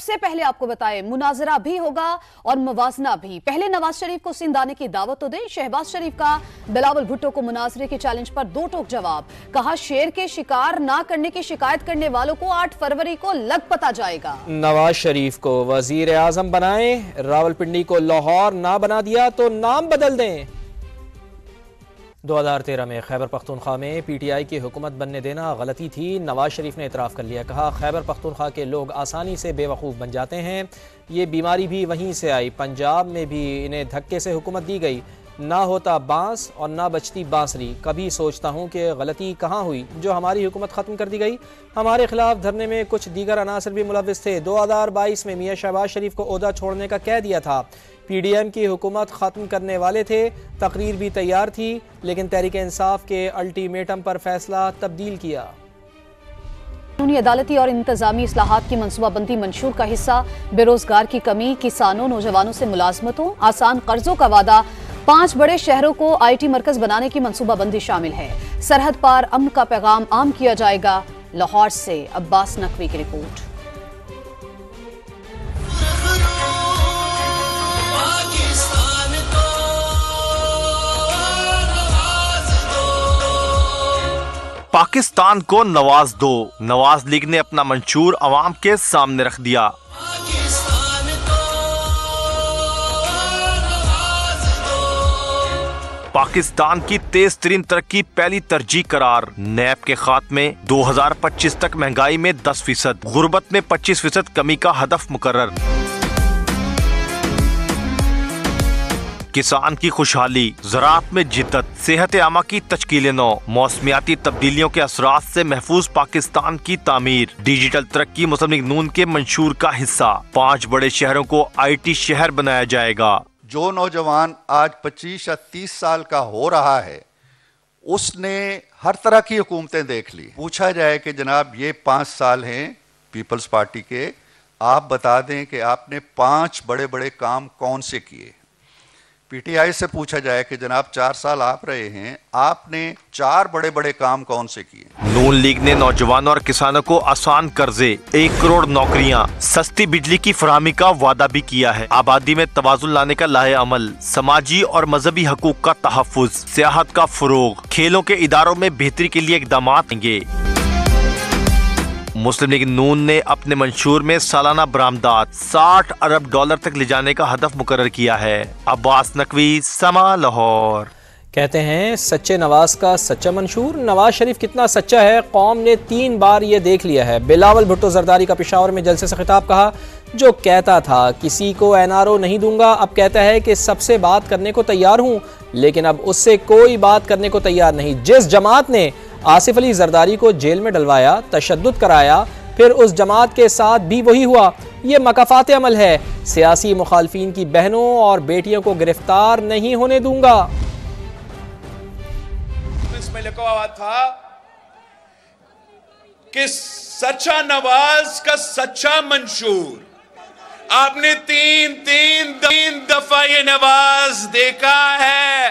سے پہلے آپ کو بتائیں مناظرہ بھی ہوگا اور موازنہ بھی. پہلے نواز شریف کو سندھ آنے کی دعوت تو دیں. شہباز شریف کا بلاول بھٹو کو مناظرے کے چیلنج پر دو ٹوک جواب. کہا شیر کے شکار نہ کرنے کی شکایت کرنے والوں کو 8 فروری کو لگ پتا جائے گا. نواز شریف کو وزیر اعظم بنائیں، راولپنڈی کو لاہور نہ بنا دیا تو نام بدل دیں. 2013 میں خیبر پختونخوا میں پی ٹی آئی کی حکومت بننے دینا غلطی تھی. نواز شریف نے اعتراف کر لیا. کہا خیبر پختونخوا کے لوگ آسانی سے بے وقوف بن جاتے ہیں. یہ بیماری بھی وہیں سے آئی. پنجاب میں بھی انہیں دھکے سے حکومت دی گئی. نہ ہوتا بانس اور نہ بچتی بانسری. کبھی سوچتا ہوں کہ غلطی کہاں ہوئی جو ہماری حکومت ختم کر دی گئی. ہمارے خلاف دھرنے میں کچھ دیگر عناصر بھی ملوث تھے. 2022 میں میاں شہباز شریف کو عہدہ چھوڑنے کا کہہ دیا تھا. پی ڈی ایم کی حکومت ختم کرنے والے تھے. تقریر بھی تیار تھی لیکن تحریک انصاف کے الٹیمیٹم پر فیصلہ تبدیل کیا. قانونی عدالتی اور انتظامی اصلاحات کی منصوبہ بندی منشور کا حصہ. بے روزگار کی کمی، کسانوں نوجوانوں سے ملازمتوں، آسان قرضوں کا وعدہ. 5 بڑے شہروں کو آئی ٹی مرکز بنانے کی منصوبہ بندی شامل ہے. سرحد پار امن کا پیغام عام کیا جائے گا. لاہور سے عباس نقوی کی رپورٹ. پاکستان کو نواز دو. نواز لیگ نے اپنا منشور عوام کے سامنے رکھ دیا. پاکستان کی تیز ترین ترقی پہلی ترجیح قرار. نیب کے خاتمے 2025 تک مہنگائی میں 10%، غربت میں 25% کمی کا ہدف مقرر. کسان کی خوشحالی، زراعت میں جدت، صحت عامہ کی تشکیل نو، موسمیاتی تبدیلیوں کے اثرات سے محفوظ پاکستان کی تعمیر. ڈیجیٹل ترقی مسلم لیگ نون کے منشور کا حصہ. 5 بڑے شہروں کو آئی ٹی شہر بنایا جائے گا. جو نوجوان آج 25 یا 30 سال کا ہو رہا ہے اس نے ہر طرح کی حکومتیں دیکھ لی. پوچھا جائے کہ جناب یہ 5 سال ہیں پیپلز پارٹی کے، آپ بتا دیں کہ آپ نے 5 بڑے بڑے کام کون سے کیے. پی ٹی آئی سے پوچھا جائے کہ جناب 4 سال آپ رہے ہیں، آپ نے 4 بڑے بڑے کام کون سے کیے. نون لیگ نے نوجوانوں اور کسانوں کو آسان قرضے، 1 کروڑ نوکریاں، سستی بجلی کی فراہمی کا وعدہ بھی کیا ہے. آبادی میں توازن لانے کا لاہے عمل، سماجی اور مذہبی حقوق کا تحفظ، سیاحت کا فروغ، کھیلوں کے اداروں میں بہتری کے لیے اقدامات کریں گے. مسلم لیگ نون نے اپنے منشور میں سالانہ برآمدات $60 ارب تک لے جانے کا ہدف مقرر کیا ہے. عباس نقوی، سما، لاہور. کہتے ہیں سچے نواز کا سچا منشور. نواز شریف کتنا سچا ہے قوم نے 3 بار یہ دیکھ لیا ہے. بلاول بھٹو زرداری کا پشاور میں جلسے سے خطاب. کہا جو کہتا تھا کسی کو این آر او نہیں دوں گا اب کہتا ہے کہ سب سے بات کرنے کو تیار ہوں لیکن اب اس سے کوئی بات کرنے کو تیار نہیں. جس جماعت نے آصف علی زرداری کو جیل میں ڈلوایا، تشدد کرایا، پھر اس جماعت کے ساتھ بھی وہی ہوا. یہ مکافات عمل ہے. سیاسی مخالفین کی بہنوں اور بیٹیوں کو گرفتار نہیں ہونے دوں گا. اس میں لکھا ہوا تھا کہ سچا نواز کا سچا منشور. آپ نے تین دفعہ یہ نواز دیکھا ہے.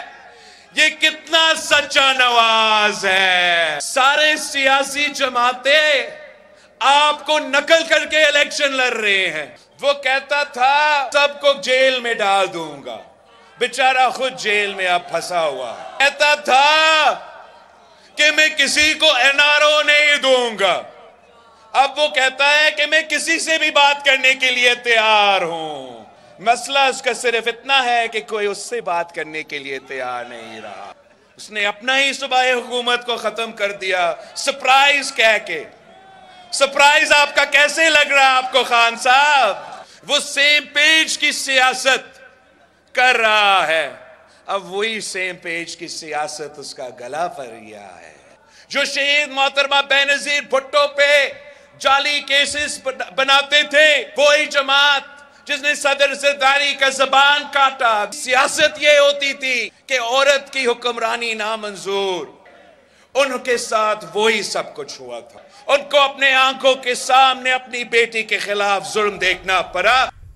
یہ کتنا سچا نواز ہے. سارے سیاسی جماعتیں آپ کو نقل کر کے الیکشن لڑ رہے ہیں. وہ کہتا تھا سب کو جیل میں ڈال دوں گا، بیچارہ خود جیل میں اب پھنسا ہوا. کہتا تھا کہ میں کسی کو این آر او نہیں دوں گا، اب وہ کہتا ہے کہ میں کسی سے بھی بات کرنے کے لیے تیار ہوں. مسئلہ اس کا صرف اتنا ہے کہ کوئی اس سے بات کرنے کے لیے تیار نہیں رہا. اس نے اپنا ہی صوبائی حکومت کو ختم کر دیا سرپرائز کہہ کے. سرپرائز آپ کا کیسے لگ رہا آپ کو خان صاحب؟ وہ سیم پیج کی سیاست کر رہا ہے. اب وہی سیم پیج کی سیاست اس کا گلا پر رہا ہے. جو شہید محترمہ بینظیر بھٹو پہ جعلی کیسز بناتے تھے وہی جماعت جس نے صدر زرداری کا زبان کاٹا. سیاست یہ ہوتی تھی کہ عورت کی حکمرانی نامنظور. ان کے ساتھ وہی سب کچھ ہوا تھا. ان کو اپنے آنکھوں کے سامنے اپنی بیٹی کے خلاف ظلم دیکھنا پڑا.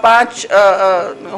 5